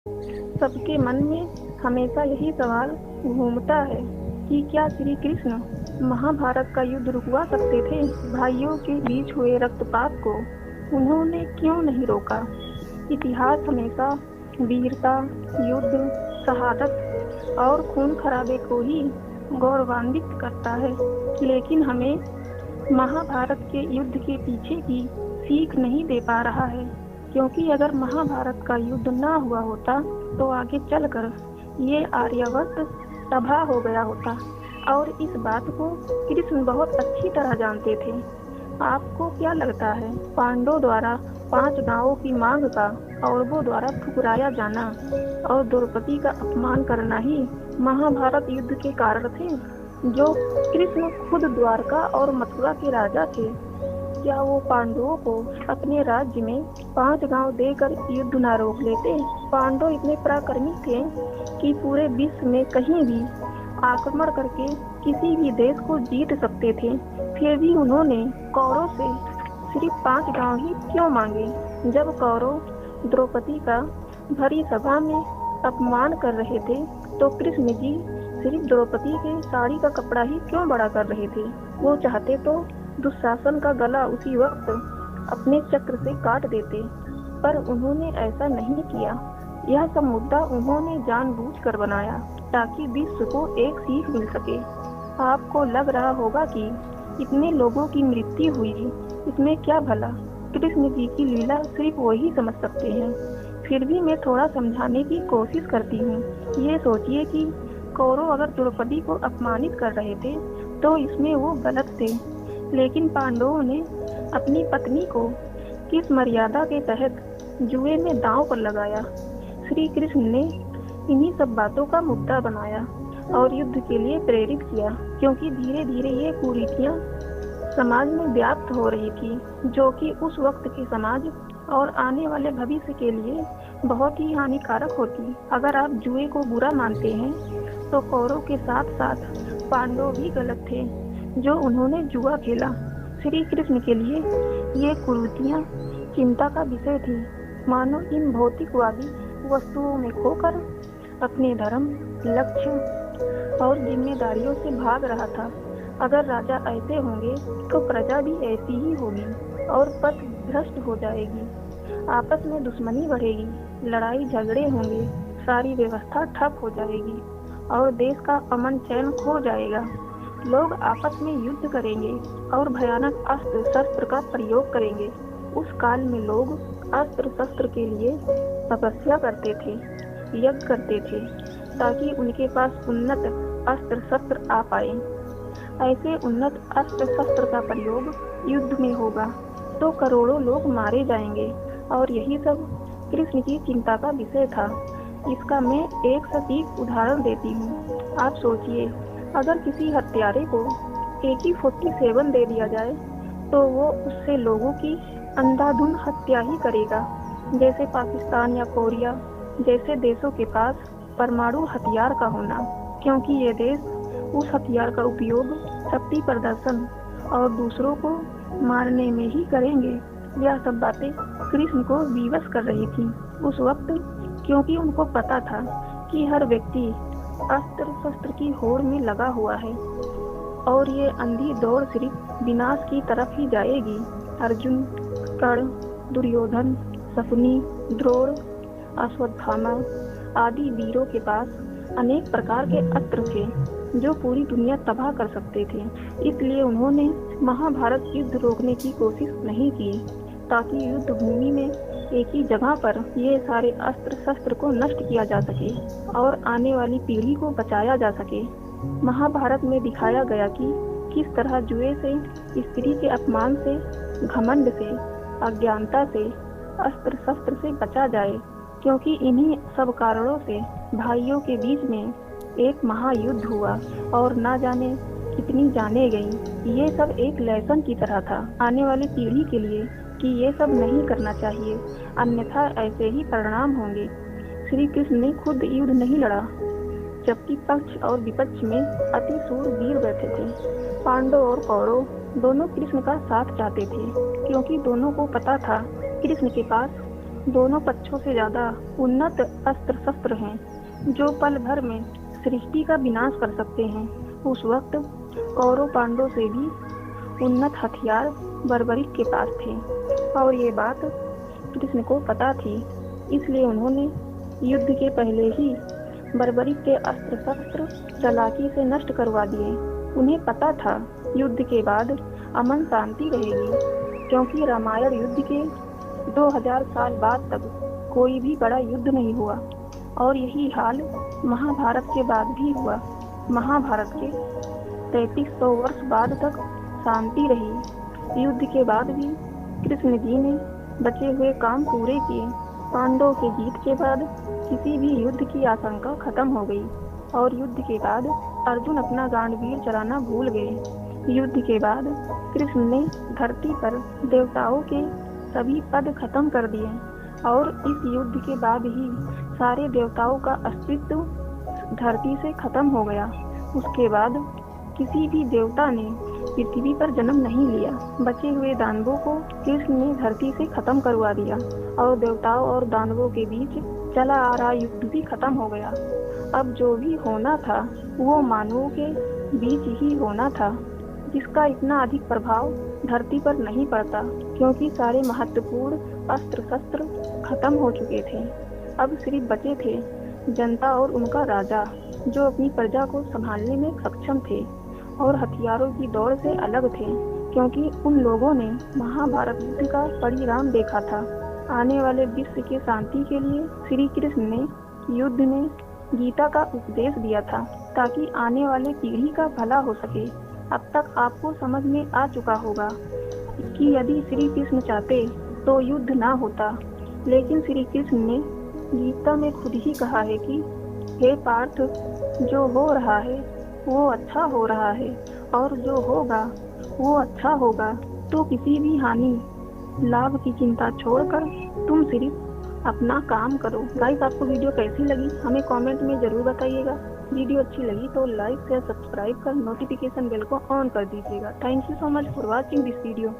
सबके मन में हमेशा यही सवाल घूमता है कि क्या श्री कृष्ण महाभारत का युद्ध रुकवा सकते थे। भाइयों के बीच हुए रक्तपात को उन्होंने क्यों नहीं रोका। इतिहास हमेशा वीरता, युद्ध, शहादत और खून खराबे को ही गौरवान्वित करता है, लेकिन हमें महाभारत के युद्ध के पीछे की सीख नहीं दे पा रहा है। क्योंकि अगर महाभारत का युद्ध ना हुआ होता तो आगे चलकर ये आर्यावर्त तबाह हो गया होता, और इस बात को कृष्ण बहुत अच्छी तरह जानते थे। आपको क्या लगता है, पांडवों द्वारा 5 गांवों की मांग का कौरवों द्वारा ठुकराया जाना और द्रौपदी का अपमान करना ही महाभारत युद्ध के कारण थे? जो कृष्ण खुद द्वारका और मथुरा के राजा थे, क्या वो पांडवों को अपने राज्य में 5 गांव देकर युद्ध न रोक लेते? पांडव इतने पराक्रमी थे कि पूरे विश्व में कहीं भी आक्रमण करके किसी भी देश को जीत सकते थे। फिर भी उन्होंने कौरवों से सिर्फ 5 गांव ही क्यों मांगे? जब कौरव द्रौपदी का भरी सभा में अपमान कर रहे थे तो कृष्ण जी सिर्फ द्रौपदी के साड़ी का कपड़ा ही क्यों बड़ा कर रहे थे? वो चाहते तो दुशासन का गला उसी वक्त अपने चक्र से काट देते, पर उन्होंने ऐसा नहीं किया। यह सब मुद्दा उन्होंने जानबूझकर बनाया ताकि विश्व को एक सीख मिल सके। आपको लग रहा होगा कि इतने लोगों की मृत्यु हुई, इसमें क्या भला? कृष्ण जी की लीला सिर्फ वही समझ सकते हैं। फिर भी मैं थोड़ा समझाने की कोशिश करती हूँ। ये सोचिए कि कौरव अगर द्रौपदी को अपमानित कर रहे थे तो इसमें वो गलत थे, लेकिन पांडवों ने अपनी पत्नी को किस मर्यादा के तहत जुए में दांव पर लगाया? श्री कृष्ण ने इन्हीं सब बातों का मुद्दा बनाया और युद्ध के लिए प्रेरित किया, क्योंकि धीरे धीरे ये कुरीतियां समाज में व्याप्त हो रही थी, जो कि उस वक्त के समाज और आने वाले भविष्य के लिए बहुत ही हानिकारक होती। अगर आप जुए को बुरा मानते हैं तो कौरव के साथ साथ पांडव भी गलत थे जो उन्होंने जुआ खेला। श्री कृष्ण के लिए ये कुरीतियां चिंता का विषय थी। मानो इन भौतिकवादी वस्तुओं में खोकर अपने धर्म, लक्ष्य और जिम्मेदारियों से भाग रहा था। अगर राजा ऐसे होंगे तो प्रजा भी ऐसी ही होगी और पथ भ्रष्ट हो जाएगी। आपस में दुश्मनी बढ़ेगी, लड़ाई झगड़े होंगे, सारी व्यवस्था ठप हो जाएगी और देश का अमन चैन खो जाएगा। लोग आपस में युद्ध करेंगे और भयानक अस्त्र शस्त्र का प्रयोग करेंगे। उस काल में लोग अस्त्र शस्त्र के लिए तपस्या करते थे, यज्ञ करते थे, ताकि उनके पास उन्नत अस्त्र शस्त्र आ पाए। ऐसे उन्नत अस्त्र शस्त्र का प्रयोग युद्ध में होगा तो करोड़ों लोग मारे जाएंगे, और यही सब कृष्ण की चिंता का विषय था। इसका मैं एक सटीक उदाहरण देती हूँ। आप सोचिए, अगर किसी हत्यारे को AK-47 दे दिया जाए तो वो उससे लोगों की अंधाधुंध हत्या ही करेगा। जैसे पाकिस्तान या कोरिया जैसे देशों के पास परमाणु हथियार का होना, क्योंकि ये देश उस हथियार का उपयोग शक्ति प्रदर्शन और दूसरों को मारने में ही करेंगे। यह सब बातें कृष्ण को विवश कर रही थी उस वक्त, क्योंकि उनको पता था कि हर व्यक्ति अस्त्र शस्त्र की होड़ में लगा हुआ है और ये अंधी दौड़ सिर्फ विनाश की तरफ ही जाएगी। अर्जुन, कर्ण, दुर्योधन, शकुनी, द्रोण, अश्वत्थामा आदि वीरों के पास अनेक प्रकार के अस्त्र थे जो पूरी दुनिया तबाह कर सकते थे। इसलिए उन्होंने महाभारत युद्ध रोकने की कोशिश नहीं की, ताकि युद्ध भूमि में एक ही जगह पर ये सारे अस्त्र शस्त्र को नष्ट किया जा सके और आने वाली पीढ़ी को बचाया जा सके। महाभारत में दिखाया गया कि किस तरह जुए से, स्त्री के अपमान से, घमंड से, अज्ञानता से, अस्त्र शस्त्र से बचा जाए, क्योंकि इन्हीं सब कारणों से भाइयों के बीच में एक महायुद्ध हुआ और ना जाने कितनी जाने गई। ये सब एक लेसन की तरह था आने वाली पीढ़ी के लिए कि ये सब नहीं करना चाहिए, अन्यथा ऐसे ही परिणाम होंगे। श्री कृष्ण ने खुद युद्ध नहीं लड़ा, जबकि पक्ष और विपक्ष में अति शूर वीर बैठे थे। पांडव और कौरव दोनों कृष्ण का साथ चाहते थे, क्योंकि दोनों को पता था कृष्ण के पास दोनों पक्षों से ज्यादा उन्नत अस्त्र शस्त्र हैं जो पल भर में सृष्टि का विनाश कर सकते हैं। उस वक्त कौरव पांडवों से भी उन्नत हथियार बर्बरीक के पास थे और ये बात कृष्ण को पता थी, इसलिए उन्होंने युद्ध के पहले ही बर्बरीक के अस्त्र शस्त्र चालाकी से नष्ट करवा दिए। उन्हें पता था युद्ध के बाद अमन शांति रहेगी, क्योंकि रामायण युद्ध के 2000 साल बाद तक कोई भी बड़ा युद्ध नहीं हुआ और यही हाल महाभारत के बाद भी हुआ। महाभारत के 3300 वर्ष बाद तक शांति रही। युद्ध के बाद भी कृष्ण जी ने बचे हुए काम पूरे किए। पांडवों के जीत के बाद किसी भी युद्ध की आशंका खत्म हो गई और युद्ध के बाद अर्जुन अपना गांडीव चलाना भूल गए। युद्ध के बाद कृष्ण ने धरती पर देवताओं के सभी पद खत्म कर दिए और इस युद्ध के बाद ही सारे देवताओं का अस्तित्व धरती से खत्म हो गया। उसके बाद किसी भी देवता ने पृथ्वी पर जन्म नहीं लिया। बचे हुए दानवों को कृष्ण ने धरती से खत्म करवा दिया और देवताओं और दानवों के बीच चला आ रहा युद्ध भी खत्म हो गया। अब जो भी होना था वो मानवों के बीच ही होना था, जिसका इतना अधिक प्रभाव धरती पर नहीं पड़ता, क्योंकि सारे महत्वपूर्ण अस्त्र शस्त्र खत्म हो चुके थे। अब सिर्फ बचे थे जनता और उनका राजा, जो अपनी प्रजा को संभालने में सक्षम थे और हथियारों की दौड़ से अलग थे, क्योंकि उन लोगों ने महाभारत युद्ध का परिणाम देखा था। आने वाले विश्व के शांति के लिए श्री कृष्ण ने युद्ध में गीता का उपदेश दिया था, ताकि आने वाले पीढ़ी का भला हो सके। अब तक आपको समझ में आ चुका होगा कि यदि श्री कृष्ण चाहते तो युद्ध ना होता, लेकिन श्री कृष्ण ने गीता में खुद ही कहा है कि हे पार्थ, जो हो रहा है वो अच्छा हो रहा है और जो होगा वो अच्छा होगा। तो किसी भी हानि लाभ की चिंता छोड़कर तुम सिर्फ अपना काम करो। गाइस, आपको वीडियो कैसी लगी हमें कमेंट में जरूर बताइएगा। वीडियो अच्छी लगी तो लाइक शेयर सब्सक्राइब कर नोटिफिकेशन बेल को ऑन कर दीजिएगा। Thank you so much for watching this video.